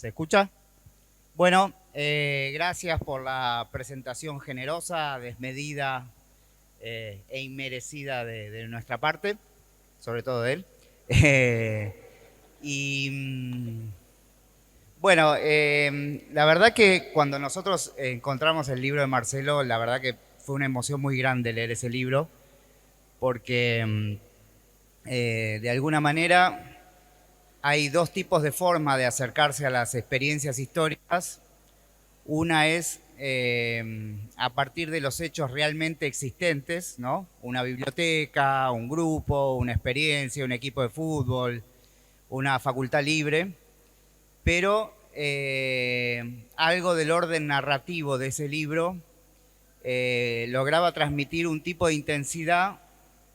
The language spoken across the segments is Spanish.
¿Se escucha? Bueno, gracias por la presentación generosa, desmedida e inmerecida de nuestra parte, sobre todo de él. Eh, y bueno, la verdad que cuando nosotros encontramos el libro de Marcelo, la verdad que fue una emoción muy grande leer ese libro, porque de alguna manera hay dos tipos de forma de acercarse a las experiencias históricas. Una es a partir de los hechos realmente existentes, ¿no? Una biblioteca, un grupo, una experiencia, un equipo de fútbol, una facultad libre, pero algo del orden narrativo de ese libro lograba transmitir un tipo de intensidad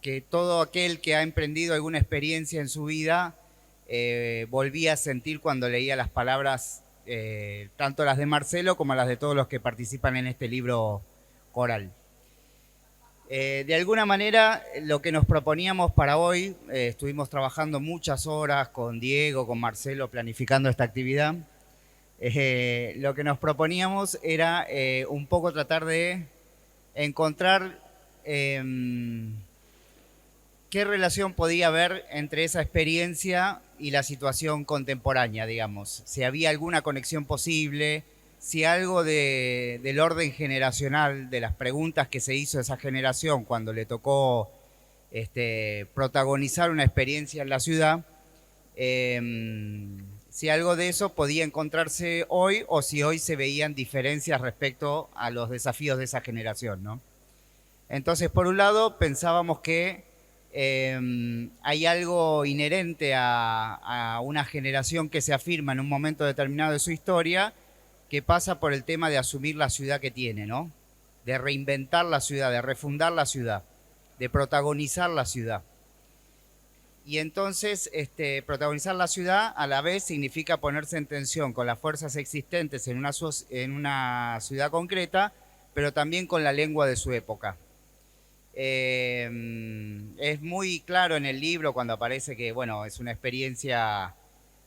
que todo aquel que ha emprendido alguna experiencia en su vida volvía a sentir cuando leía las palabras, tanto las de Marcelo como las de todos los que participan en este libro coral. De alguna manera, lo que nos proponíamos para hoy, estuvimos trabajando muchas horas con Diego, con Marcelo, planificando esta actividad. Lo que nos proponíamos era un poco tratar de encontrar qué relación podía haber entre esa experiencia y la situación contemporánea, digamos. Si había alguna conexión posible, si algo del orden generacional, de las preguntas que se hizo esa generación cuando le tocó protagonizar una experiencia en la ciudad, si algo de eso podía encontrarse hoy o si hoy se veían diferencias respecto a los desafíos de esa generación, ¿no? Entonces, por un lado, pensábamos que hay algo inherente a una generación que se afirma en un momento determinado de su historia, que pasa por el tema de asumir la ciudad que tiene, ¿no? De reinventar la ciudad, de refundar la ciudad, de protagonizar la ciudad. Y entonces, protagonizar la ciudad a la vez significa ponerse en tensión con las fuerzas existentes en una ciudad concreta, pero también con la lengua de su época. Es muy claro en el libro cuando aparece que, bueno, es una experiencia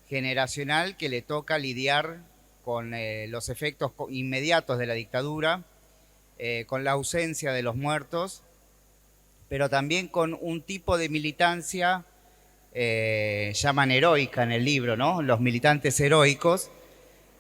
generacional que le toca lidiar con los efectos inmediatos de la dictadura, con la ausencia de los muertos, pero también con un tipo de militancia, llaman heroica en el libro, ¿no? Los militantes heroicos,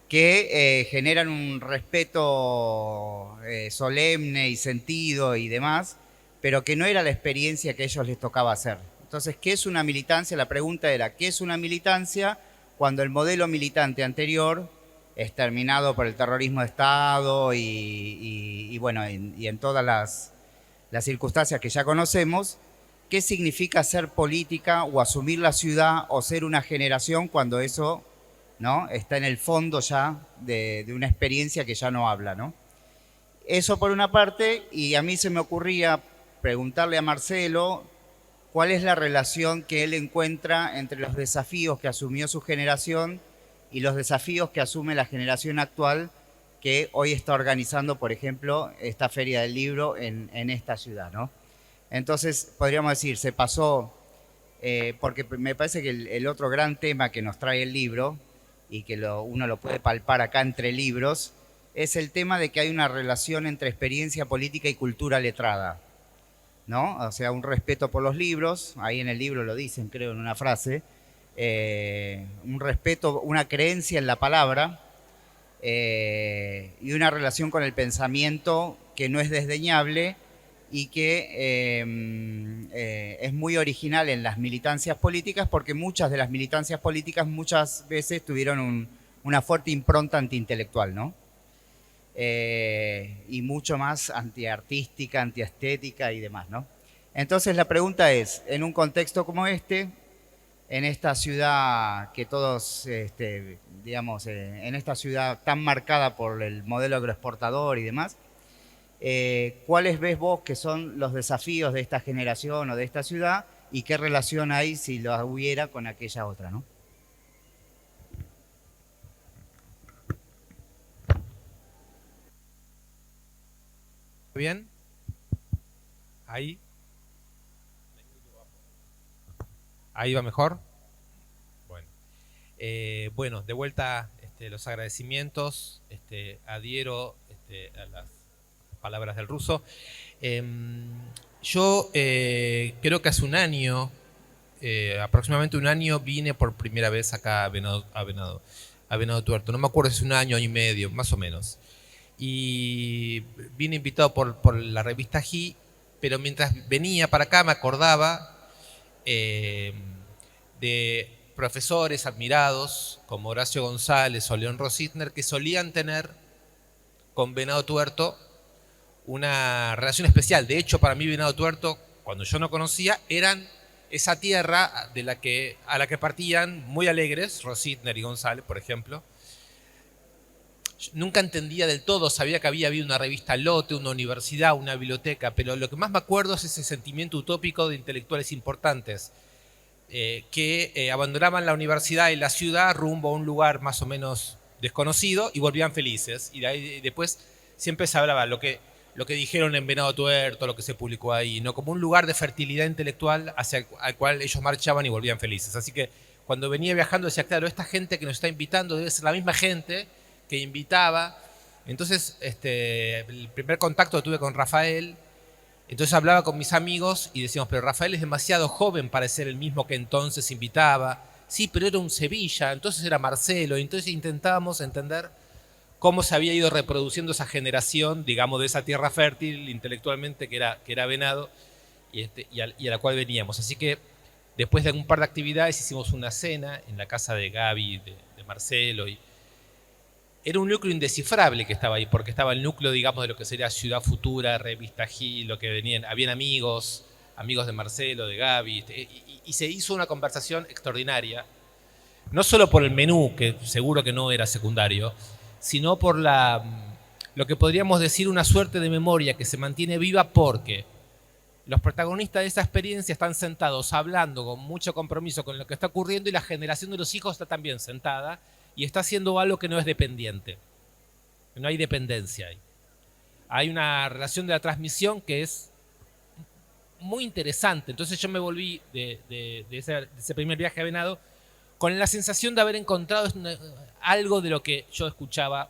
que generan un respeto solemne y sentido y demás, pero que no era la experiencia que a ellos les tocaba hacer. Entonces, ¿qué es una militancia? La pregunta era, ¿qué es una militancia cuando el modelo militante anterior, exterminado por el terrorismo de Estado y bueno, y en todas las circunstancias que ya conocemos, qué significa ser política o asumir la ciudad o ser una generación cuando eso, ¿no?, está en el fondo ya de una experiencia que ya no habla, ¿no? Eso por una parte, y a mí se me ocurría preguntarle a Marcelo cuál es la relación que él encuentra entre los desafíos que asumió su generación y los desafíos que asume la generación actual que hoy está organizando, por ejemplo, esta Feria del Libro en esta ciudad, ¿no? Entonces, podríamos decir, se pasó, porque me parece que el otro gran tema que nos trae el libro, y que uno lo puede palpar acá entre libros, es el tema de que hay una relación entre experiencia política y cultura letrada, ¿no? O sea, un respeto por los libros, ahí en el libro lo dicen, creo, en una frase, un respeto, una creencia en la palabra, y una relación con el pensamiento que no es desdeñable y que es muy original en las militancias políticas, porque muchas de las militancias políticas muchas veces tuvieron una fuerte impronta antiintelectual, ¿no? Y mucho más antiartística, antiestética y demás, ¿no? Entonces la pregunta es, en un contexto como este, en esta ciudad que todos, digamos, en esta ciudad tan marcada por el modelo agroexportador y demás, ¿cuáles ves vos que son los desafíos de esta generación o de esta ciudad y qué relación hay, si lo hubiera, con aquella otra, ¿no? Bien, ahí, ahí va mejor. Bueno, bueno, de vuelta los agradecimientos, adhiero a las palabras del ruso. Yo creo que hace un año, aproximadamente un año, vine por primera vez acá a Venado Tuerto. No me acuerdo si es un año y medio, más o menos. Y vine invitado por la revista G, pero mientras venía para acá me acordaba de profesores admirados como Horacio González o León Rositner, que solían tener con Venado Tuerto una relación especial. De hecho, para mí Venado Tuerto, cuando yo no conocía, eran esa tierra a la que partían muy alegres, Rositner y González, por ejemplo. Yo nunca entendía del todo, sabía que había habido una revista Lote, una universidad, una biblioteca, pero lo que más me acuerdo es ese sentimiento utópico de intelectuales importantes que abandonaban la universidad y la ciudad rumbo a un lugar más o menos desconocido y volvían felices. Y de ahí después siempre se hablaba lo que dijeron en Venado Tuerto, lo que se publicó ahí, ¿no? Como un lugar de fertilidad intelectual hacia el cual ellos marchaban y volvían felices. Así que cuando venía viajando decía, claro, esta gente que nos está invitando debe ser la misma gente que invitaba. Entonces, el primer contacto que tuve con Rafael, entonces hablaba con mis amigos y decíamos, pero Rafael es demasiado joven para ser el mismo que entonces invitaba. Sí, pero era un Sevilla, entonces era Marcelo. Entonces intentábamos entender cómo se había ido reproduciendo esa generación, digamos, de esa tierra fértil intelectualmente que era Venado y a la cual veníamos. Así que después de un par de actividades hicimos una cena en la casa de Gaby, de Marcelo. Y era un núcleo indescifrable que estaba ahí, porque estaba el núcleo, digamos, de lo que sería Ciudad Futura, Revista G, lo que venían. Habían amigos de Marcelo, de Gaby, y se hizo una conversación extraordinaria, no solo por el menú, que seguro que no era secundario, sino por lo que podríamos decir una suerte de memoria que se mantiene viva porque los protagonistas de esa experiencia están sentados hablando con mucho compromiso con lo que está ocurriendo y la generación de los hijos está también sentada y está haciendo algo que no es dependiente. No hay dependencia ahí. Hay una relación de la transmisión que es muy interesante. Entonces yo me volví de ese primer viaje a Venado con la sensación de haber encontrado algo de lo que yo escuchaba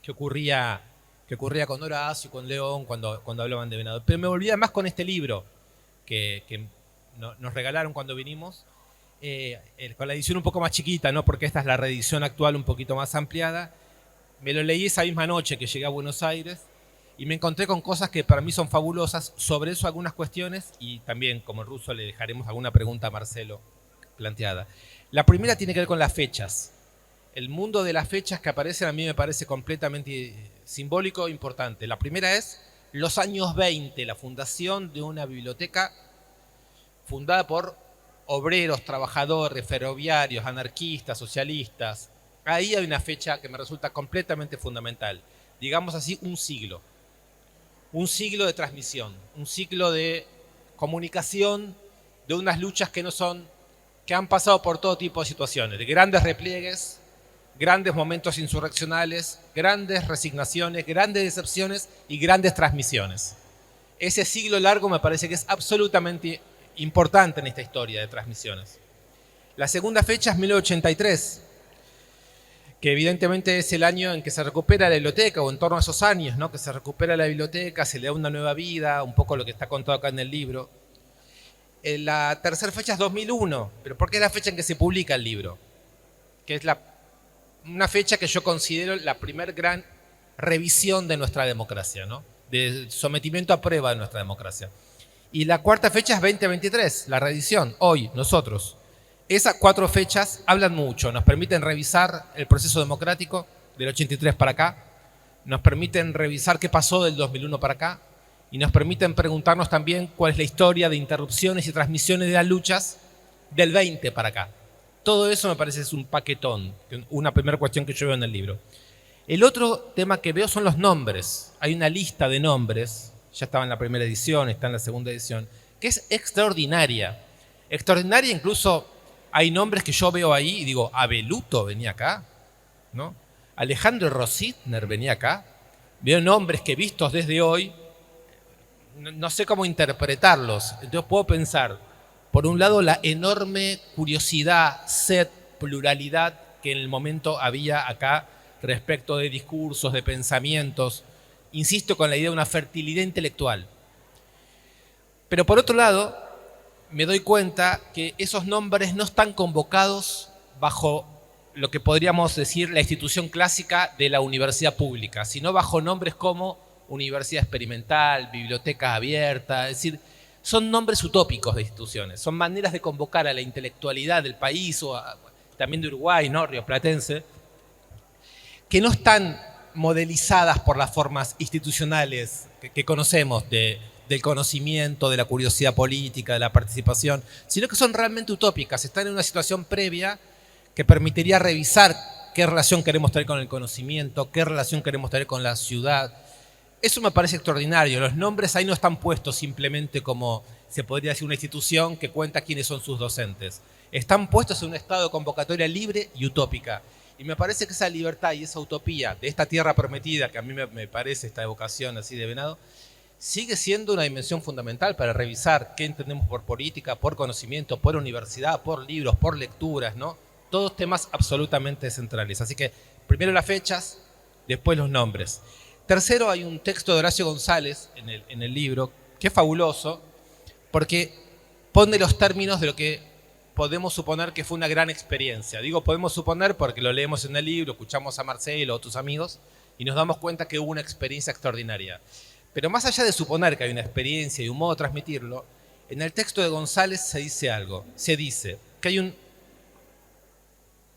que ocurría con Horacio, con León, cuando hablaban de Venado. Pero me volví además con este libro que nos regalaron cuando vinimos, con la edición un poco más chiquita, ¿no? Porque esta es la reedición actual un poquito más ampliada. Me lo leí esa misma noche que llegué a Buenos Aires y me encontré con cosas que para mí son fabulosas. Sobre eso algunas cuestiones y también, como el ruso, le dejaremos alguna pregunta a Marcelo planteada. La primera tiene que ver con las fechas. El mundo de las fechas que aparecen a mí me parece completamente simbólico e importante. La primera es los años 20, la fundación de una biblioteca fundada por obreros, trabajadores, ferroviarios, anarquistas, socialistas. Ahí hay una fecha que me resulta completamente fundamental. Digamos así, un siglo. Un siglo de transmisión, un ciclo de comunicación de unas luchas que han pasado por todo tipo de situaciones, de grandes repliegues, grandes momentos insurreccionales, grandes resignaciones, grandes decepciones y grandes transmisiones. Ese siglo largo me parece que es absolutamente importante en esta historia de transmisiones. La segunda fecha es 1983, que evidentemente es el año en que se recupera la biblioteca, o en torno a esos años, ¿no? Que se recupera la biblioteca, se le da una nueva vida, un poco lo que está contado acá en el libro. La tercera fecha es 2001, pero ¿por qué es la fecha en que se publica el libro? Que es una fecha que yo considero la primer gran revisión de nuestra democracia, ¿no? De sometimiento a prueba de nuestra democracia. Y la cuarta fecha es 2023, la reedición, hoy, nosotros. Esas 4 fechas hablan mucho, nos permiten revisar el proceso democrático del 83 para acá, nos permiten revisar qué pasó del 2001 para acá, y nos permiten preguntarnos también cuál es la historia de interrupciones y transmisiones de las luchas del 20 para acá. Todo eso me parece es un paquetón, una primera cuestión que yo veo en el libro. El otro tema que veo son los nombres. Hay una lista de nombres, ya estaba en la primera edición, está en la segunda edición, que es extraordinaria. Extraordinaria, incluso hay nombres que yo veo ahí y digo, Abeluto venía acá, ¿no? Alejandro Rositner venía acá. Veo nombres que vistos desde hoy, no sé cómo interpretarlos. Entonces puedo pensar, por un lado, la enorme curiosidad, sed, pluralidad que en el momento había acá respecto de discursos, de pensamientos. Insisto con la idea de una fertilidad intelectual. Pero por otro lado, me doy cuenta que esos nombres no están convocados bajo lo que podríamos decir la institución clásica de la universidad pública, sino bajo nombres como universidad experimental, biblioteca abierta, es decir, son nombres utópicos de instituciones, son maneras de convocar a la intelectualidad del país o también de Uruguay, ¿no? Rioplatense, que no están modelizadas por las formas institucionales que conocemos del conocimiento, de la curiosidad política, de la participación, sino que son realmente utópicas, están en una situación previa que permitiría revisar qué relación queremos tener con el conocimiento, qué relación queremos tener con la ciudad. Eso me parece extraordinario. Los nombres ahí no están puestos simplemente como, se podría decir, una institución que cuenta quiénes son sus docentes. Están puestos en un estado de convocatoria libre y utópica. Y me parece que esa libertad y esa utopía de esta tierra prometida, que a mí me parece esta evocación así de Venado, sigue siendo una dimensión fundamental para revisar qué entendemos por política, por conocimiento, por universidad, por libros, por lecturas, ¿no? Todos temas absolutamente centrales. Así que primero las fechas, después los nombres. Tercero, hay un texto de Horacio González en el libro, que es fabuloso, porque pone los términos de lo que podemos suponer que fue una gran experiencia. Digo podemos suponer porque lo leemos en el libro, escuchamos a Marcelo o a otros amigos y nos damos cuenta que hubo una experiencia extraordinaria. Pero más allá de suponer que hay una experiencia y un modo de transmitirlo, en el texto de González se dice algo. Se dice que hay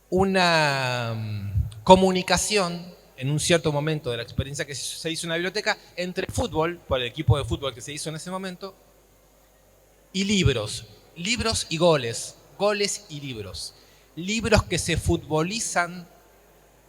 una comunicación en un cierto momento de la experiencia que se hizo en la biblioteca entre fútbol, por el equipo de fútbol que se hizo en ese momento, y libros. Libros y goles. Goles y libros. Libros que se futbolizan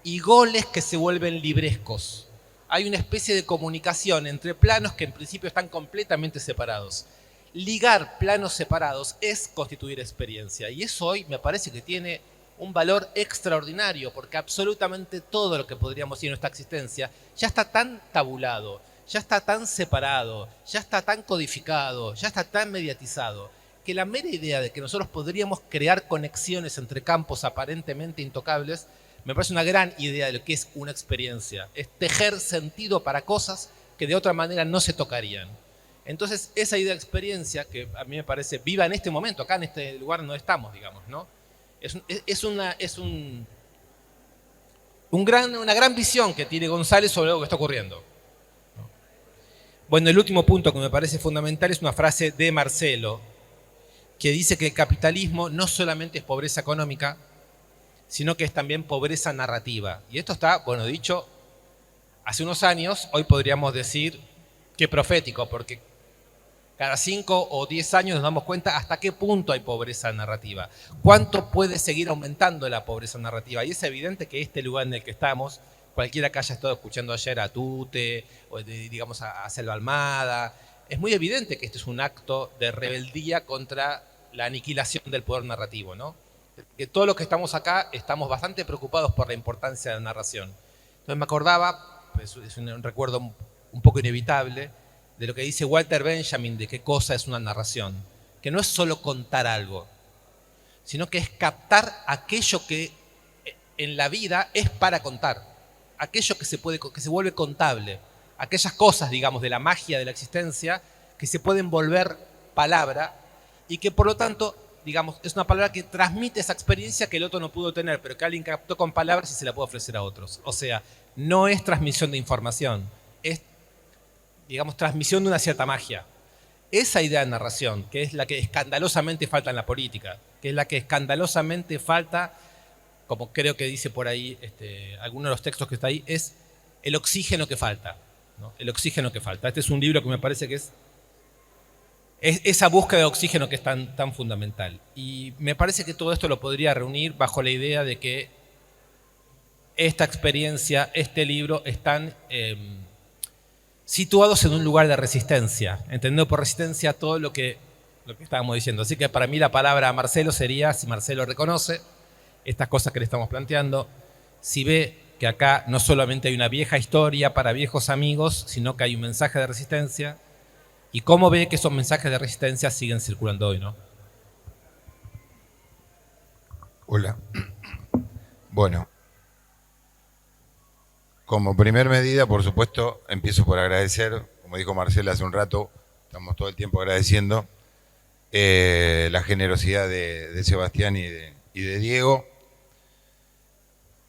y goles que se vuelven librescos. Hay una especie de comunicación entre planos que en principio están completamente separados. Ligar planos separados es constituir experiencia. Y eso hoy me parece que tiene un valor extraordinario, porque absolutamente todo lo que podríamos decir en nuestra existencia ya está tan tabulado, ya está tan separado, ya está tan codificado, ya está tan mediatizado, que la mera idea de que nosotros podríamos crear conexiones entre campos aparentemente intocables me parece una gran idea de lo que es una experiencia. Es tejer sentido para cosas que de otra manera no se tocarían. Entonces, esa idea de experiencia, que a mí me parece viva en este momento, acá en este lugar no estamos, digamos, ¿no? Una gran visión que tiene González sobre lo que está ocurriendo. Bueno, el último punto que me parece fundamental es una frase de Marcelo, que dice que el capitalismo no solamente es pobreza económica, sino que es también pobreza narrativa. Y esto está, bueno, dicho hace unos años, hoy podríamos decir que profético, porque cada 5 o 10 años nos damos cuenta hasta qué punto hay pobreza narrativa. ¿Cuánto puede seguir aumentando la pobreza narrativa? Y es evidente que este lugar en el que estamos, cualquiera que haya estado escuchando ayer a Tute, o digamos a Selva Almada, es muy evidente que este es un acto de rebeldía contra la aniquilación del poder narrativo, ¿no? Que todos los que estamos acá estamos bastante preocupados por la importancia de la narración. Entonces me acordaba, pues es un recuerdo un poco inevitable, de lo que dice Walter Benjamin de qué cosa es una narración, que no es solo contar algo, sino que es captar aquello que en la vida es para contar, aquello que se vuelve contable, aquellas cosas, digamos, de la magia de la existencia que se pueden volver palabra y que por lo tanto, digamos, es una palabra que transmite esa experiencia que el otro no pudo tener, pero que alguien captó con palabras y se la puede ofrecer a otros. O sea, no es transmisión de información, es, digamos, transmisión de una cierta magia. Esa idea de narración, que es la que escandalosamente falta en la política, que es la que escandalosamente falta, como creo que dice por ahí alguno de los textos que está ahí, es el oxígeno que falta, ¿no? El oxígeno que falta. Este es un libro que me parece que es esa búsqueda de oxígeno que es tan fundamental. Y me parece que todo esto lo podría reunir bajo la idea de que esta experiencia, este libro, están situados en un lugar de resistencia, entendiendo por resistencia todo lo que estábamos diciendo. Así que para mí la palabra a Marcelo sería, si Marcelo reconoce estas cosas que le estamos planteando, si ve que acá no solamente hay una vieja historia para viejos amigos, sino que hay un mensaje de resistencia, y cómo ve que esos mensajes de resistencia siguen circulando hoy, ¿no? Hola. Bueno, como primer medida, por supuesto, empiezo por agradecer, como dijo Marcela hace un rato, estamos todo el tiempo agradeciendo la generosidad de Sebastián y de Diego,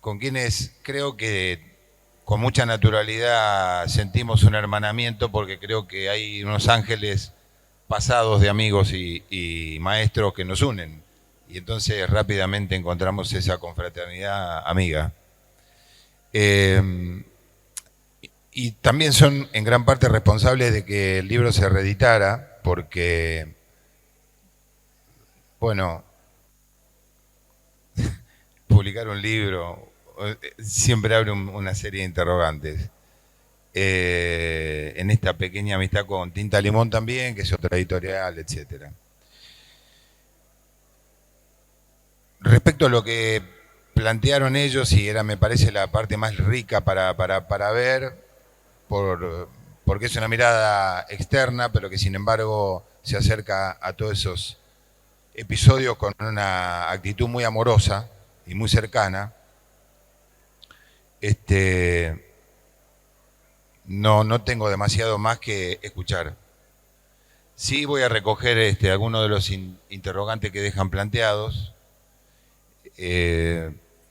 con quienes creo que con mucha naturalidad sentimos un hermanamiento, porque creo que hay unos ángeles pasados de amigos y maestros que nos unen, y entonces rápidamente encontramos esa confraternidad amiga. Y también son en gran parte responsables de que el libro se reeditara, porque, bueno, publicar un libro siempre abre una serie de interrogantes. En esta pequeña amistad con Tinta Limón también, que es otra editorial, etc. Respecto a lo que plantearon ellos, y era, me parece, la parte más rica para ver, porque es una mirada externa, pero que sin embargo se acerca a todos esos episodios con una actitud muy amorosa y muy cercana. No tengo demasiado más que escuchar. Sí voy a recoger algunos de los interrogantes que dejan planteados,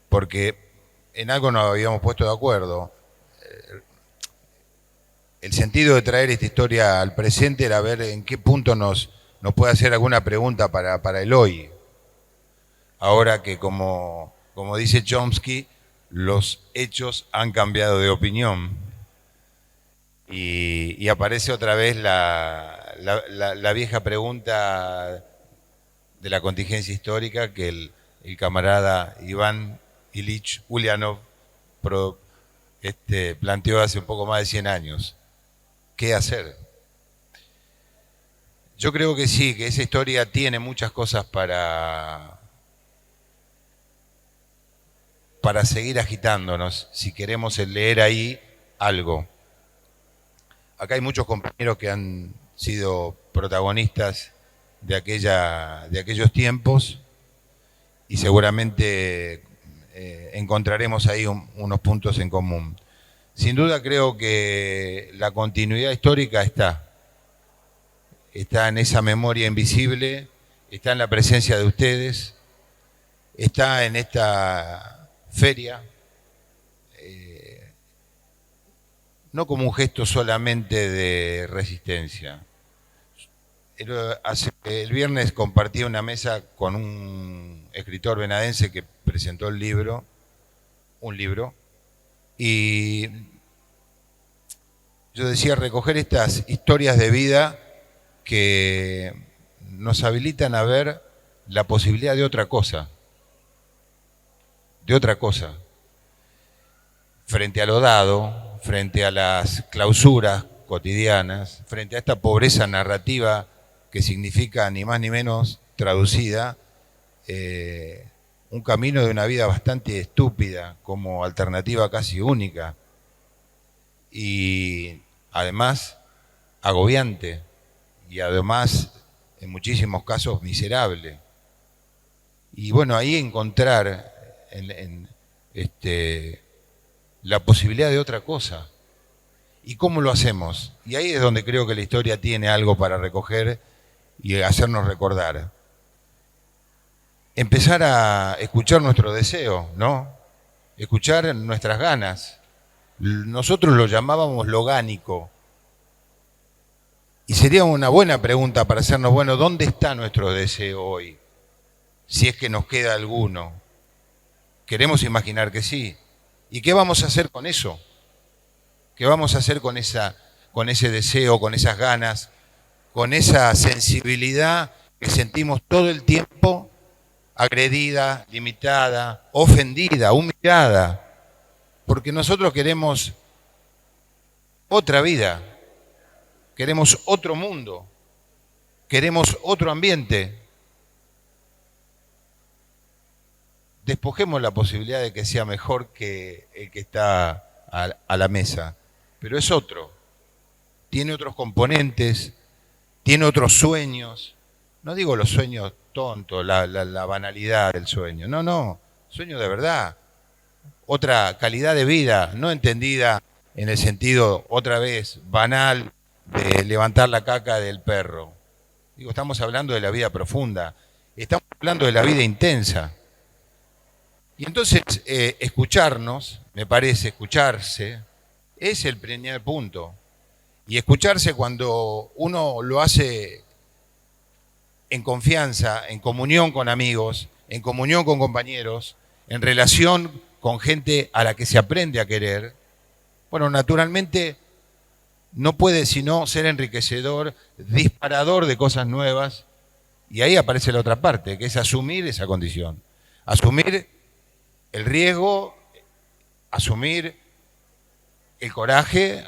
porque en algo nos habíamos puesto de acuerdo. El sentido de traer esta historia al presente era ver en qué punto nos puede hacer alguna pregunta para el hoy. Ahora que, como dice Chomsky, los hechos han cambiado de opinión. Y aparece otra vez la vieja pregunta de la contingencia histórica que el camarada Iván Ilich Ulyanov planteó hace un poco más de 100 años. ¿Qué hacer? Yo creo que sí, que esa historia tiene muchas cosas para seguir agitándonos, si queremos leer ahí algo. Acá hay muchos compañeros que han sido protagonistas de aquellos tiempos, y seguramente encontraremos ahí unos puntos en común. Sin duda creo que la continuidad histórica está en esa memoria invisible, está en la presencia de ustedes, está en esta feria, no como un gesto solamente de resistencia. El viernes compartí una mesa con un escritor venadense que presentó un libro, y yo decía, recoger estas historias de vida que nos habilitan a ver la posibilidad de otra cosa, frente a lo dado, frente a las clausuras cotidianas, frente a esta pobreza narrativa que significa ni más ni menos traducida un camino de una vida bastante estúpida como alternativa casi única y además agobiante y además en muchísimos casos miserable. Y bueno, ahí encontrar la posibilidad de otra cosa. ¿Y cómo lo hacemos? Y ahí es donde creo que la historia tiene algo para recoger y hacernos recordar. Empezar a escuchar nuestro deseo, ¿no? Escuchar nuestras ganas. Nosotros lo llamábamos lo gánico. Y sería una buena pregunta para hacernos, bueno, ¿dónde está nuestro deseo hoy? Si es que nos queda alguno. Queremos imaginar que sí. ¿Y qué vamos a hacer con eso? ¿Qué vamos a hacer con ese deseo, con esas ganas, con esa sensibilidad que sentimos todo el tiempo, agredida, limitada, ofendida, humillada? Porque nosotros queremos otra vida, queremos otro mundo, queremos otro ambiente. Despojemos la posibilidad de que sea mejor que el que está a la mesa, pero es otro, tiene otros componentes, tiene otros sueños. No digo los sueños tontos, la banalidad del sueño, no, sueño de verdad, otra calidad de vida, no entendida en el sentido, otra vez, banal de levantar la caca del perro. Digo, estamos hablando de la vida profunda, estamos hablando de la vida intensa. Y entonces, escucharnos, me parece, escucharse, es el primer punto. Y escucharse cuando uno lo hace en confianza, en comunión con amigos, en comunión con compañeros, en relación con gente a la que se aprende a querer, bueno, naturalmente no puede sino ser enriquecedor, disparador de cosas nuevas, y ahí aparece la otra parte, que es asumir esa condición. Asumir el riesgo, asumir el coraje,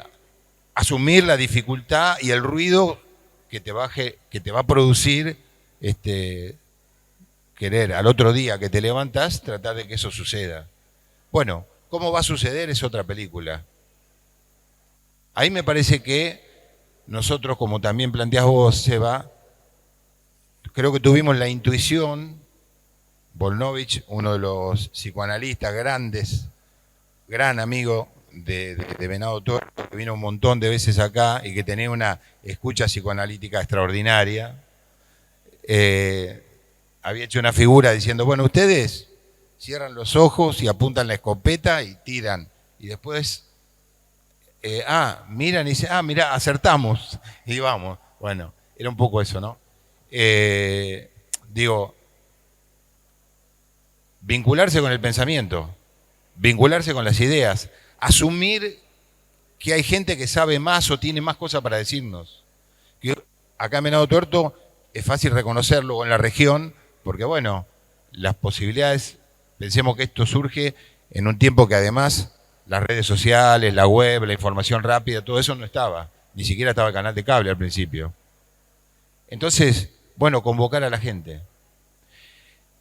asumir la dificultad y el ruido que te va a producir querer al otro día que te levantas, tratar de que eso suceda. Bueno, ¿cómo va a suceder? Es otra película. Ahí me parece que nosotros, como también planteás vos, Seba, creo que tuvimos la intuición, Volnovich, uno de los psicoanalistas grandes, gran amigo de Venado Tuerto, que vino un montón de veces acá y que tenía una escucha psicoanalítica extraordinaria, había hecho una figura diciendo, bueno, ustedes cierran los ojos y apuntan la escopeta y tiran, y después, miran y dicen, mira, acertamos, y vamos. Bueno, era un poco eso, ¿no? Digo, vincularse con el pensamiento, vincularse con las ideas, asumir que hay gente que sabe más o tiene más cosas para decirnos. Que acá en Venado Tuerto es fácil reconocerlo en la región, porque bueno, las posibilidades, pensemos que esto surge en un tiempo que además las redes sociales, la web, la información rápida, todo eso no estaba, ni siquiera estaba el canal de cable al principio. Entonces, bueno, convocar a la gente.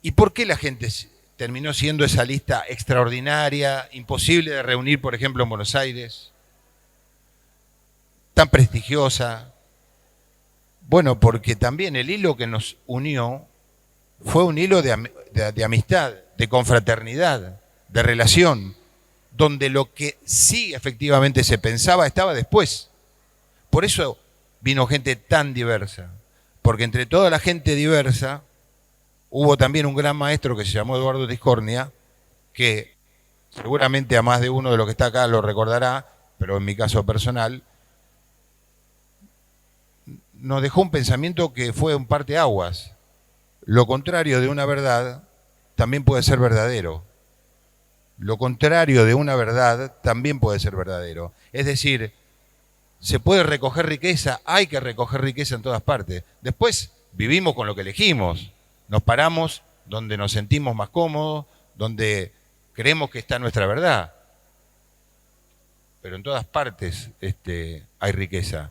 ¿Y por qué la gente terminó siendo esa lista extraordinaria, imposible de reunir, por ejemplo, en Buenos Aires, tan prestigiosa? Bueno, porque también el hilo que nos unió fue un hilo de amistad, de confraternidad, de relación, donde lo que sí efectivamente se pensaba estaba después. Por eso vino gente tan diversa, porque entre toda la gente diversa hubo también un gran maestro que se llamó Eduardo Tiscornia, que seguramente a más de uno de los que está acá lo recordará, pero en mi caso personal, nos dejó un pensamiento que fue un parteaguas. Lo contrario de una verdad también puede ser verdadero. Lo contrario de una verdad también puede ser verdadero. Es decir, se puede recoger riqueza, hay que recoger riqueza en todas partes. Después vivimos con lo que elegimos. Nos paramos donde nos sentimos más cómodos, donde creemos que está nuestra verdad. Pero en todas partes hay riqueza.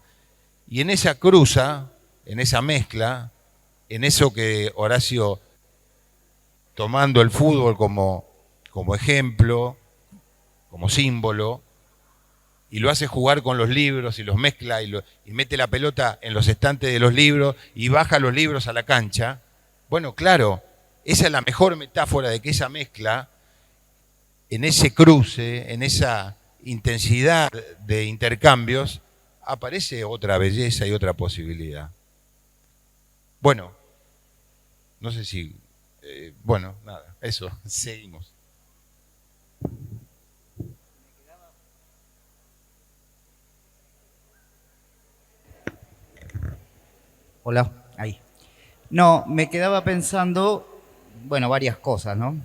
Y en esa cruza, en esa mezcla, en eso que Horacio, tomando el fútbol como ejemplo, como símbolo, y lo hace jugar con los libros y los mezcla y mete la pelota en los estantes de los libros y baja los libros a la cancha. Bueno, claro, esa es la mejor metáfora de que esa mezcla, en ese cruce, en esa intensidad de intercambios, aparece otra belleza y otra posibilidad. Bueno, no sé si... bueno, nada, eso, seguimos. Hola, ahí. No, me quedaba pensando, bueno, varias cosas, ¿no?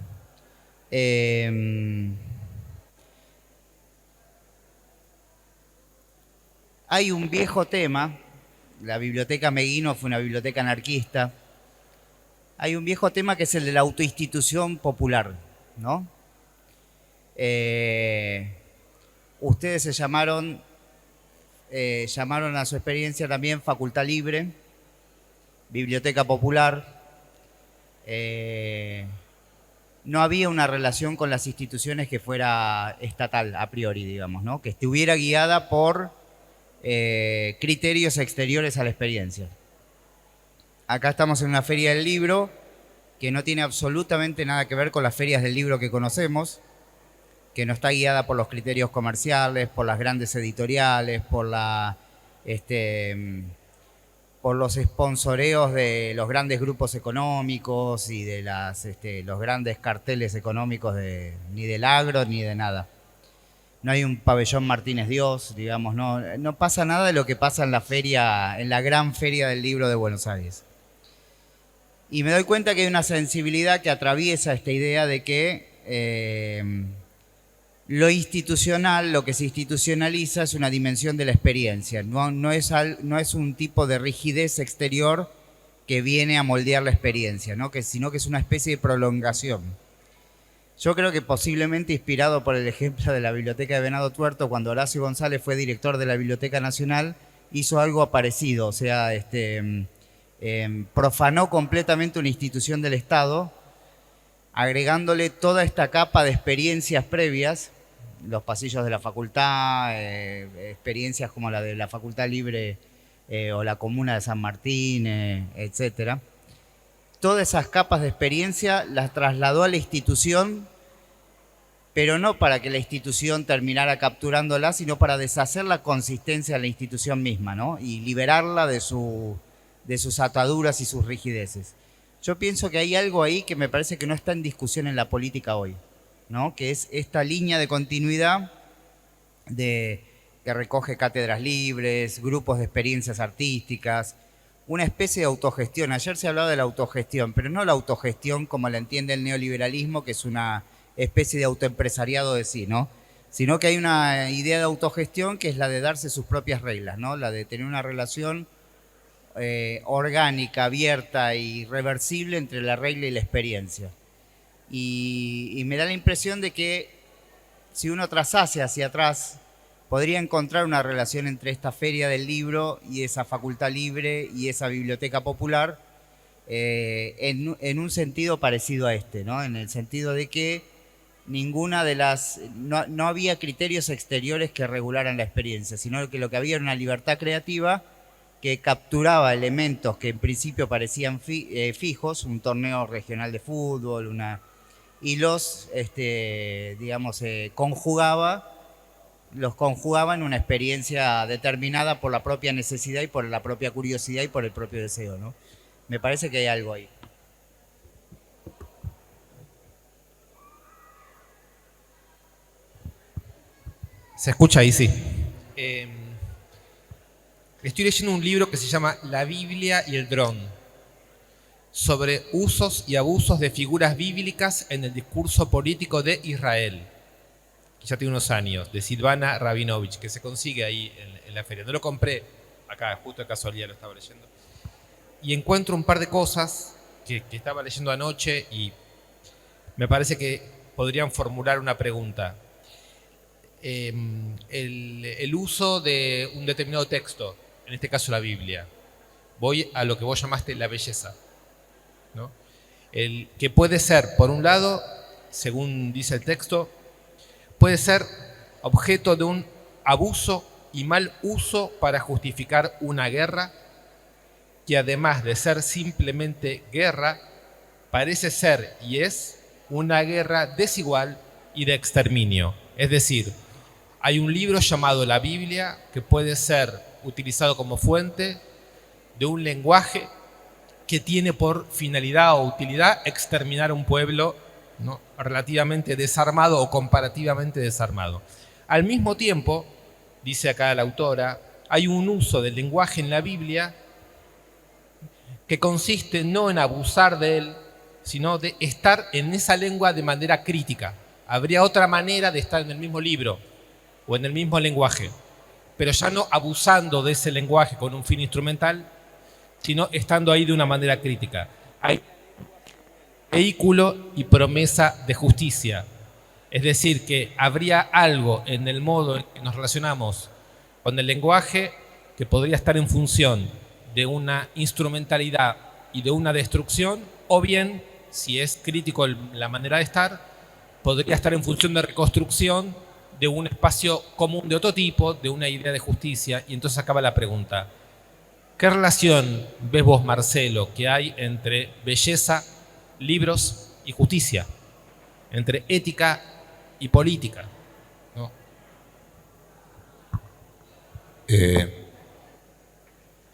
Hay un viejo tema, la biblioteca Meguino fue una biblioteca anarquista. Hay un viejo tema que es el de la autoinstitución popular, ¿no? Ustedes se llamaron a su experiencia también Facultad Libre, Biblioteca Popular. No había una relación con las instituciones que fuera estatal a priori, digamos, ¿no? Que estuviera guiada por criterios exteriores a la experiencia. Acá estamos en una feria del libro que no tiene absolutamente nada que ver con las ferias del libro que conocemos, que no está guiada por los criterios comerciales, por las grandes editoriales, por los sponsoreos de los grandes grupos económicos y de los grandes carteles económicos ni del agro ni de nada. No hay un pabellón Martínez Dios, digamos, no pasa nada de lo que pasa en la feria, en la gran feria del libro de Buenos Aires. Y me doy cuenta que hay una sensibilidad que atraviesa esta idea de que lo institucional, lo que se institucionaliza es una dimensión de la experiencia, no es un tipo de rigidez exterior que viene a moldear la experiencia, ¿no? Sino que es una especie de prolongación. Yo creo que posiblemente inspirado por el ejemplo de la Biblioteca de Venado Tuerto, cuando Horacio González fue director de la Biblioteca Nacional, hizo algo parecido, o sea, profanó completamente una institución del Estado, agregándole toda esta capa de experiencias previas, los pasillos de la facultad, experiencias como la de la Facultad Libre o la Comuna de San Martín, etcétera. Todas esas capas de experiencia las trasladó a la institución, pero no para que la institución terminara capturándola, sino para deshacer la consistencia de la institución misma, ¿no? Y liberarla de sus ataduras y sus rigideces. Yo pienso que hay algo ahí que me parece que no está en discusión en la política hoy, ¿no? Que es esta línea de continuidad que recoge cátedras libres, grupos de experiencias artísticas, una especie de autogestión. Ayer se hablaba de la autogestión, pero no la autogestión como la entiende el neoliberalismo, que es una especie de autoempresariado de sí, ¿no? Sino que hay una idea de autogestión que es la de darse sus propias reglas, ¿no? La de tener una relación orgánica, abierta y reversible entre la regla y la experiencia. Y me da la impresión de que si uno trasase hacia atrás, podría encontrar una relación entre esta feria del libro y esa facultad libre y esa biblioteca popular en un sentido parecido a este, ¿no? En el sentido de que no había criterios exteriores que regularan la experiencia, sino que lo que había era una libertad creativa que capturaba elementos que en principio parecían fijos, un torneo regional de fútbol, y los conjugaba en una experiencia determinada por la propia necesidad y por la propia curiosidad y por el propio deseo, ¿no? Me parece que hay algo ahí. Se escucha ahí, sí. Estoy leyendo un libro que se llama La Biblia y el dron, sobre usos y abusos de figuras bíblicas en el discurso político de Israel, que ya tiene unos años, de Silvana Rabinovich, que se consigue ahí en la feria. No lo compré acá, justo de casualidad lo estaba leyendo. Y encuentro un par de cosas que estaba leyendo anoche y me parece que podrían formular una pregunta. El uso de un determinado texto, en este caso la Biblia, voy a lo que vos llamaste la belleza, ¿no? Que puede ser, por un lado, según dice el texto, puede ser objeto de un abuso y mal uso para justificar una guerra, que además de ser simplemente guerra, parece ser y es una guerra desigual y de exterminio. Es decir, hay un libro llamado la Biblia que puede ser utilizado como fuente de un lenguaje que tiene por finalidad o utilidad exterminar un pueblo, ¿no?, relativamente desarmado o comparativamente desarmado. Al mismo tiempo, dice acá la autora, hay un uso del lenguaje en la Biblia que consiste no en abusar de él, sino de estar en esa lengua de manera crítica. Habría otra manera de estar en el mismo libro o en el mismo lenguaje, pero ya no abusando de ese lenguaje con un fin instrumental, sino estando ahí de una manera crítica. Hay vehículo y promesa de justicia. Es decir, que habría algo en el modo en que nos relacionamos con el lenguaje que podría estar en función de una instrumentalidad y de una destrucción, o bien, si es crítico la manera de estar, podría estar en función de reconstrucción de un espacio común de otro tipo, de una idea de justicia. Y entonces acaba la pregunta: ¿qué relación ves vos, Marcelo, que hay entre belleza, libros y justicia? Entre ética y política, ¿no?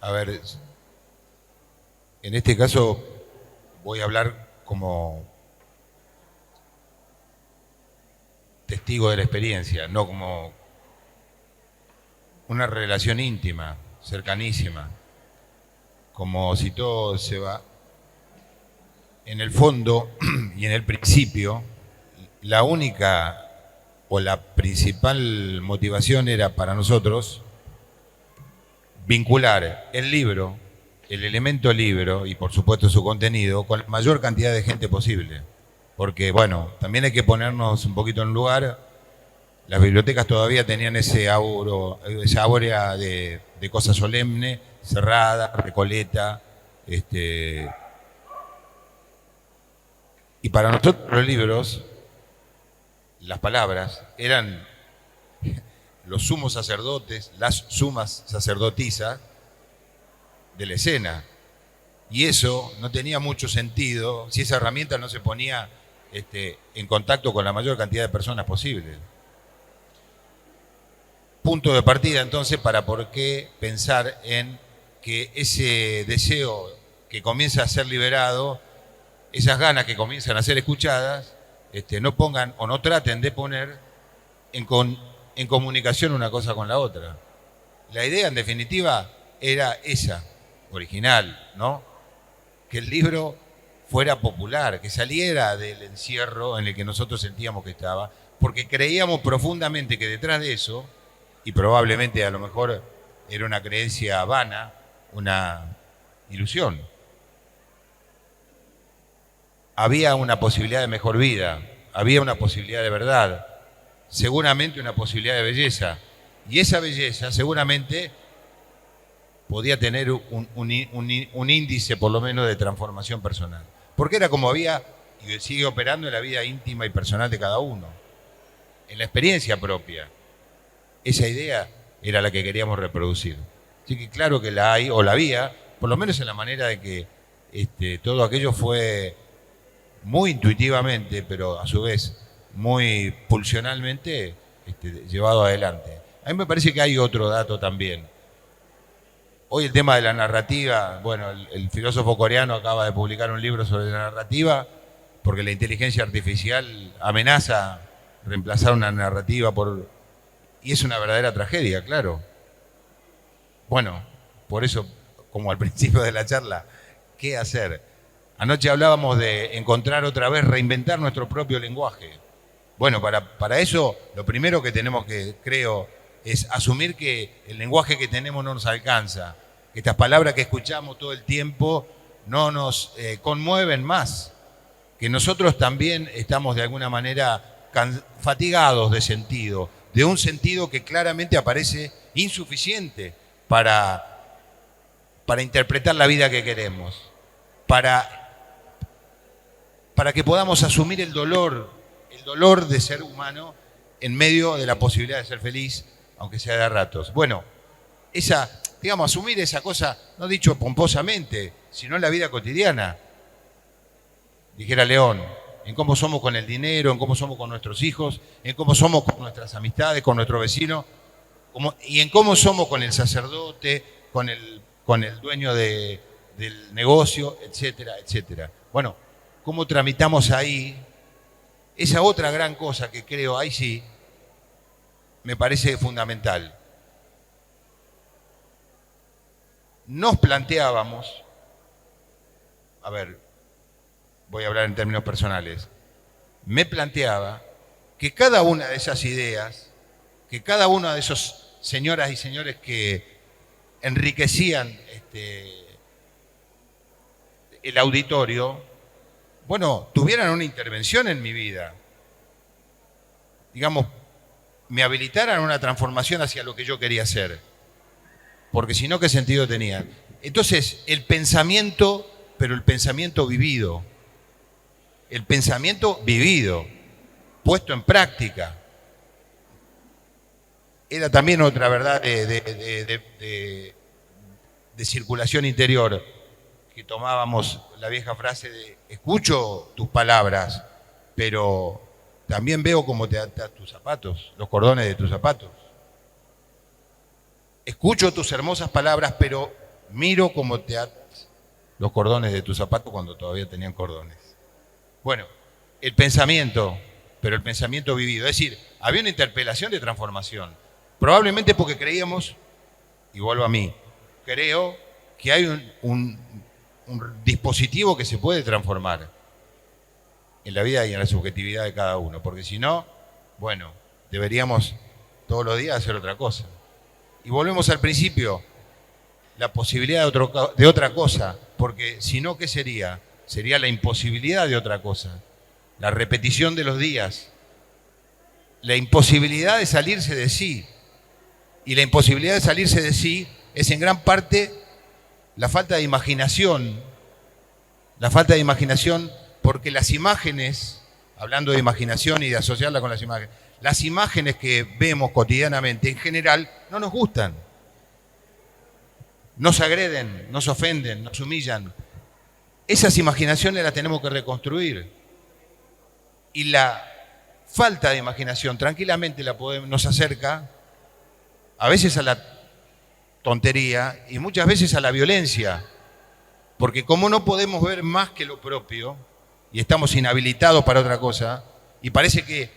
A ver, en este caso voy a hablar como testigo de la experiencia, no como una relación íntima, cercanísima, como si todo se va. En el fondo y en el principio, la única o la principal motivación era para nosotros vincular el libro, el elemento libro y por supuesto su contenido con la mayor cantidad de gente posible. Porque bueno, también hay que ponernos un poquito en lugar. Las bibliotecas todavía tenían esa áurea de cosa solemne, cerrada, recoleta, y para nosotros los libros, las palabras, eran los sumos sacerdotes, las sumas sacerdotisas de la escena. Y eso no tenía mucho sentido si esa herramienta no se ponía en contacto con la mayor cantidad de personas posible. Punto de partida entonces para por qué pensar en que ese deseo que comienza a ser liberado, esas ganas que comienzan a ser escuchadas, no pongan o no traten de poner en comunicación una cosa con la otra. La idea en definitiva era esa, original, ¿no? Que el libro fuera popular, que saliera del encierro en el que nosotros sentíamos que estaba, porque creíamos profundamente que detrás de eso, y probablemente a lo mejor era una creencia vana, una ilusión, había una posibilidad de mejor vida, había una posibilidad de verdad, seguramente una posibilidad de belleza, y esa belleza seguramente podía tener un índice por lo menos de transformación personal, porque era como había y sigue operando en la vida íntima y personal de cada uno, en la experiencia propia. Esa idea era la que queríamos reproducir. Así que claro que la hay, o la había, por lo menos en la manera de que todo aquello fue muy intuitivamente, pero a su vez muy pulsionalmente llevado adelante. A mí me parece que hay otro dato también. Hoy el tema de la narrativa, bueno, el filósofo coreano acaba de publicar un libro sobre la narrativa, porque la inteligencia artificial amenaza reemplazar una narrativa por... Y es una verdadera tragedia, claro. Bueno, por eso, como al principio de la charla, ¿qué hacer? Anoche hablábamos de encontrar otra vez, reinventar nuestro propio lenguaje. Bueno, para eso lo primero que tenemos que, creo, es asumir que el lenguaje que tenemos no nos alcanza, que estas palabras que escuchamos todo el tiempo no nos conmueven más, que nosotros también estamos de alguna manera fatigados de sentido, de un sentido que claramente aparece insuficiente para interpretar la vida que queremos, para que podamos asumir el dolor de ser humano en medio de la posibilidad de ser feliz, aunque sea de ratos. Bueno, asumir esa cosa, no dicho pomposamente, sino en la vida cotidiana. Dijera León, en cómo somos con el dinero, en cómo somos con nuestros hijos, en cómo somos con nuestras amistades, con nuestro vecino, y en cómo somos con el sacerdote, con el dueño del negocio, etcétera, etcétera. Bueno, cómo tramitamos ahí esa otra gran cosa que creo, ahí sí, me parece fundamental. Nos planteábamos, a ver, voy a hablar en términos personales, me planteaba que cada una de esas ideas, que cada una de esos señoras y señores que enriquecían el auditorio, bueno, tuvieran una intervención en mi vida. Digamos, me habilitaran una transformación hacia lo que yo quería hacer. Porque si no, ¿qué sentido tenía? Entonces, el pensamiento, pero el pensamiento vivido. El pensamiento vivido, puesto en práctica. Era también otra verdad de circulación interior, que tomábamos la vieja frase de escucho tus palabras, pero también veo cómo te atas tus zapatos, los cordones de tus zapatos. Escucho tus hermosas palabras, pero miro cómo te atas los cordones de tus zapatos cuando todavía tenían cordones. Bueno, el pensamiento, pero el pensamiento vivido. Es decir, había una interpelación de transformación. Probablemente porque creíamos, y vuelvo a mí, creo que hay un dispositivo que se puede transformar en la vida y en la subjetividad de cada uno. Porque si no, bueno, deberíamos todos los días hacer otra cosa. Y volvemos al principio, la posibilidad de otra cosa, porque si no, ¿qué sería? Sería la imposibilidad de otra cosa, la repetición de los días, la imposibilidad de salirse de sí. Y la imposibilidad de salirse de sí es en gran parte la falta de imaginación, porque las imágenes, hablando de imaginación y de asociarla con las imágenes que vemos cotidianamente en general no nos gustan. Nos agreden, nos ofenden, nos humillan. Esas imaginaciones las tenemos que reconstruir. Y la falta de imaginación tranquilamente nos acerca a veces a la tontería y muchas veces a la violencia. Porque como no podemos ver más que lo propio y estamos inhabilitados para otra cosa, y parece que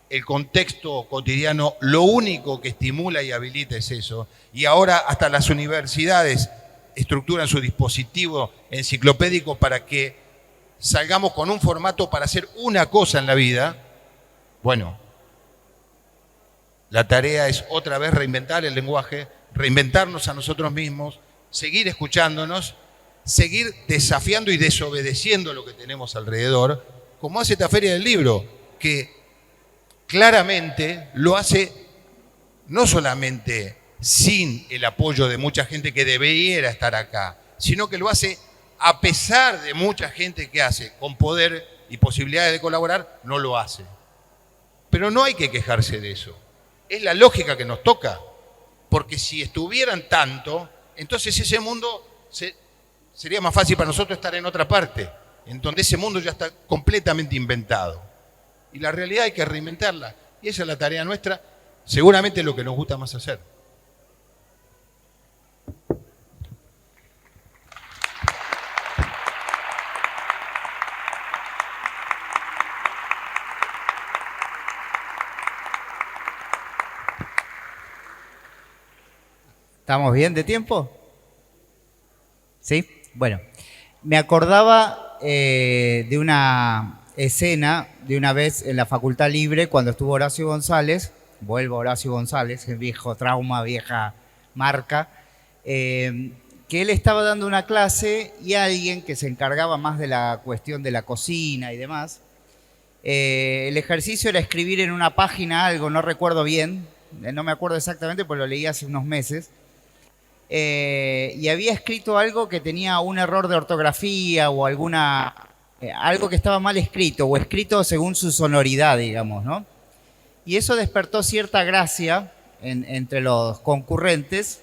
el contexto cotidiano lo único que estimula y habilita es eso, y ahora hasta las universidades estructuran su dispositivo enciclopédico para que salgamos con un formato para hacer una cosa en la vida. Bueno, la tarea es otra vez reinventar el lenguaje, reinventarnos a nosotros mismos, seguir escuchándonos, seguir desafiando y desobedeciendo lo que tenemos alrededor, como hace esta Feria del Libro, que claramente lo hace no solamente sin el apoyo de mucha gente que debiera estar acá, sino que lo hace a pesar de mucha gente que hace con poder y posibilidades de colaborar, no lo hace. Pero no hay que quejarse de eso. Es la lógica que nos toca, porque si estuvieran tanto, entonces ese mundo sería más fácil para nosotros estar en otra parte, en donde ese mundo ya está completamente inventado. Y la realidad hay que reinventarla. Y esa es la tarea nuestra, seguramente lo que nos gusta más hacer. ¿Estamos bien de tiempo? ¿Sí? Bueno, me acordaba de una escena de una vez en la Facultad Libre cuando estuvo Horacio González, vuelvo a Horacio González, el viejo trauma, vieja marca, que él estaba dando una clase y alguien que se encargaba más de la cuestión de la cocina y demás, el ejercicio era escribir en una página algo, no recuerdo bien, no me acuerdo exactamente porque lo leí hace unos meses, y había escrito algo que tenía un error de ortografía o algo que estaba mal escrito o escrito según su sonoridad, digamos, ¿no? Y eso despertó cierta gracia entre los concurrentes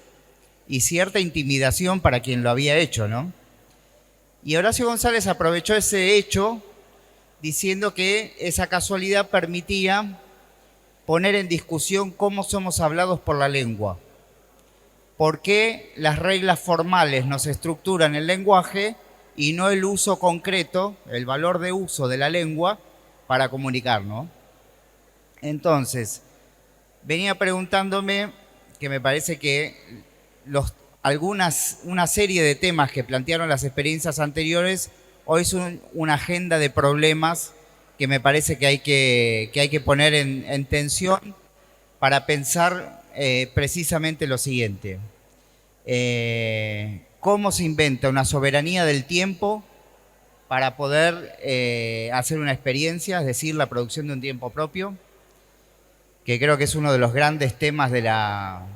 y cierta intimidación para quien lo había hecho, ¿no? Y Horacio González aprovechó ese hecho diciendo que esa casualidad permitía poner en discusión cómo somos hablados por la lengua. ¿Por qué las reglas formales nos estructuran el lenguaje y no el uso concreto, el valor de uso de la lengua para comunicar, ¿no? Entonces, venía preguntándome que me parece que una serie de temas que plantearon las experiencias anteriores hoy son una agenda de problemas que me parece que hay que poner en tensión para pensar precisamente lo siguiente. ¿Cómo se inventa una soberanía del tiempo para poder hacer una experiencia, es decir, la producción de un tiempo propio? Que creo que es uno de los grandes temas de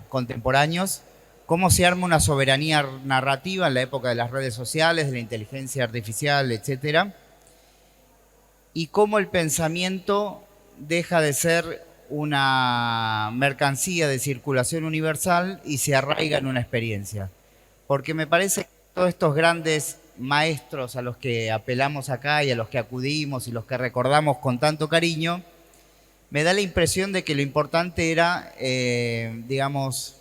contemporáneos. ¿Cómo se arma una soberanía narrativa en la época de las redes sociales, de la inteligencia artificial, etcétera? Y cómo el pensamiento deja de ser una mercancía de circulación universal y se arraiga en una experiencia. Porque me parece que todos estos grandes maestros a los que apelamos acá y a los que acudimos y los que recordamos con tanto cariño, me da la impresión de que lo importante era, digamos,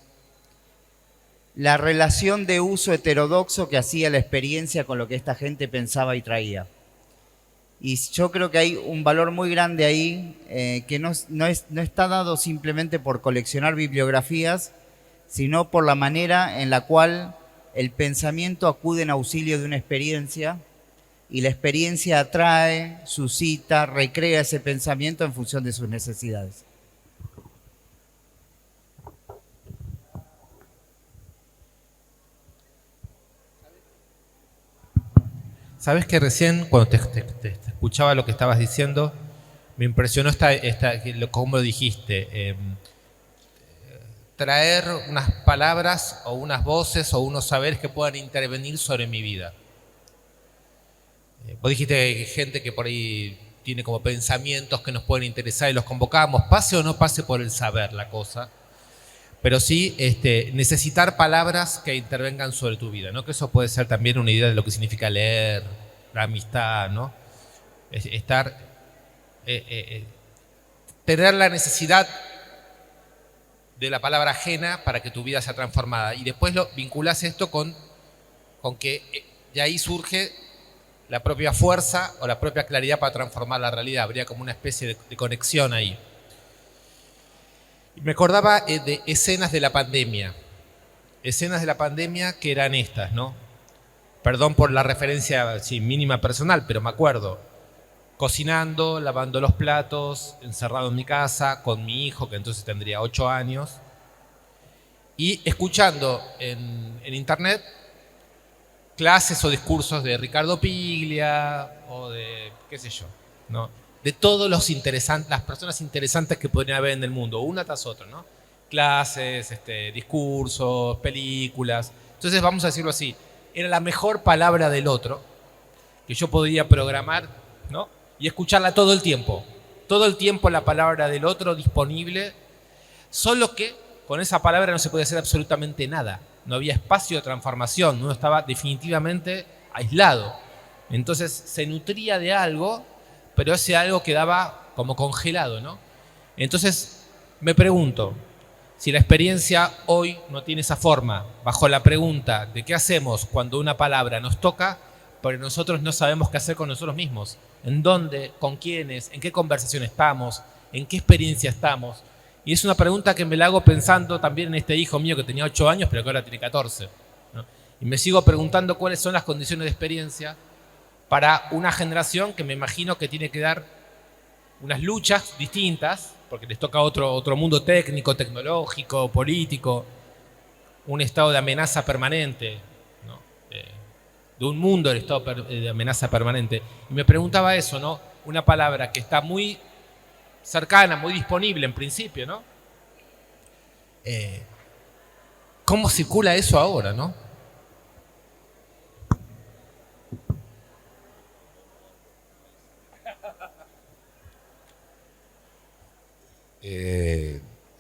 la relación de uso heterodoxo que hacía la experiencia con lo que esta gente pensaba y traía. Y yo creo que hay un valor muy grande ahí, que no está dado simplemente por coleccionar bibliografías, sino por la manera en la cual el pensamiento acude en auxilio de una experiencia y la experiencia atrae, suscita, recrea ese pensamiento en función de sus necesidades. Sabes que recién, cuando te escuchaba lo que estabas diciendo, me impresionó cómo lo dijiste. Traer unas palabras o unas voces o unos saberes que puedan intervenir sobre mi vida. Vos dijiste que hay gente que por ahí tiene como pensamientos que nos pueden interesar y los convocamos, pase o no pase por el saber la cosa, pero sí necesitar palabras que intervengan sobre tu vida, ¿no? Que eso puede ser también una idea de lo que significa leer, la amistad, ¿no? Tener la necesidad de la palabra ajena para que tu vida sea transformada. Y después lo vinculás esto con que de ahí surge la propia fuerza o la propia claridad para transformar la realidad. Habría como una especie de conexión ahí. Y me acordaba de escenas de la pandemia. Escenas de la pandemia que eran estas, ¿no? Perdón por la referencia mínima personal, pero me acuerdo. Cocinando, lavando los platos, encerrado en mi casa, con mi hijo, que entonces tendría 8 años, y escuchando en internet clases o discursos de Ricardo Piglia o de, qué sé yo, ¿no? De todos las personas interesantes que podrían haber en el mundo, una tras otra, ¿no? Clases, discursos, películas. Entonces, vamos a decirlo así, era la mejor palabra del otro que yo podía programar, ¿no? Y escucharla todo el tiempo la palabra del otro disponible, solo que con esa palabra no se podía hacer absolutamente nada, no había espacio de transformación, uno estaba definitivamente aislado, entonces se nutría de algo, pero ese algo quedaba como congelado, ¿no? Entonces me pregunto, si la experiencia hoy no tiene esa forma, bajo la pregunta de qué hacemos cuando una palabra nos toca, pero nosotros no sabemos qué hacer con nosotros mismos, en dónde, con quiénes, en qué conversación estamos, en qué experiencia estamos. Y es una pregunta que me la hago pensando también en este hijo mío que tenía 8 años, pero que ahora tiene 14, ¿no? Y me sigo preguntando cuáles son las condiciones de experiencia para una generación que me imagino que tiene que dar unas luchas distintas, porque les toca otro mundo técnico, tecnológico, político, un estado de amenaza permanente, ¿no? De un mundo del estado de amenaza permanente. Y me preguntaba eso, ¿no? Una palabra que está muy cercana, muy disponible en principio, ¿no? ¿Cómo circula eso ahora, no?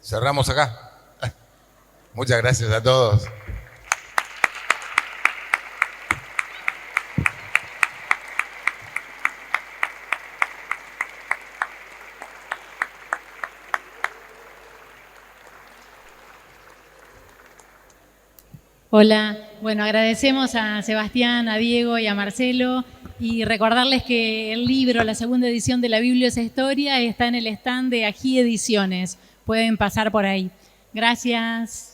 Cerramos acá. Muchas gracias a todos. Hola, bueno, agradecemos a Sebastián, a Diego y a Marcelo y recordarles que el libro, la segunda edición de la Biblia es Historia, está en el stand de Ají Ediciones. Pueden pasar por ahí. Gracias.